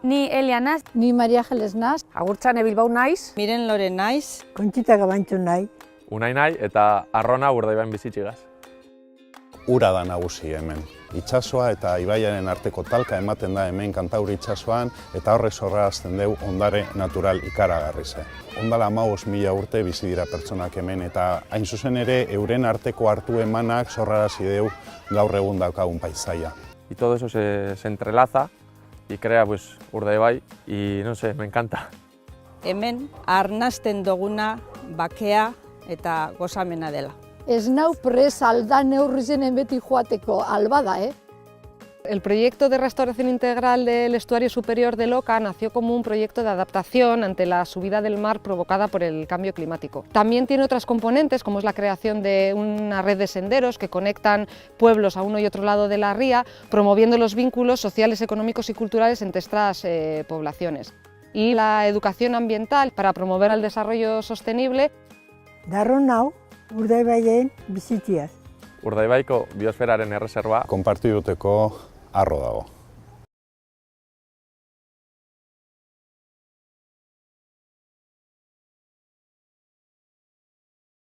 Ni Elia naz. Ni Maria Ángeles naz. Agurtzane Bilbao naiz. Miren Lore naiz. Kontxita Gabantxo nahi. Unai nahi eta Arrona Urdaibain bizitxigaz. Ura da nagusi hemen. Itsasoa eta ibaiaren arteko talka ematen da hemen Kantauri itsasoan eta horrek sorrarazten deu ondare natural ikaragarrize. Ondala 15.000 urte bizi dira pertsonak hemen eta hain zuzen ere euren arteko hartu emanak sorrarazi deu gaur egun daukagun paisaia. Y todo eso se entrelaza y crea pues Urdaibai y no sé, me encanta. Hemen arnasten duguna bakea eta gozamena dela. Ez nau prest alda neurrizenen beti joateko albada, El proyecto de restauración integral del estuario superior del Oca nació como un proyecto de adaptación ante la subida del mar provocada por el cambio climático. También tiene otras componentes, como es la creación de una red de senderos que conectan pueblos a uno y otro lado de la ría, promoviendo los vínculos sociales, económicos y culturales entre estas poblaciones. Y la educación ambiental para promover el desarrollo sostenible. Darro nau, Urdaibaien bizitziaz. Urdaibaiko biosferaren erreserba Konpartituteko arro dago.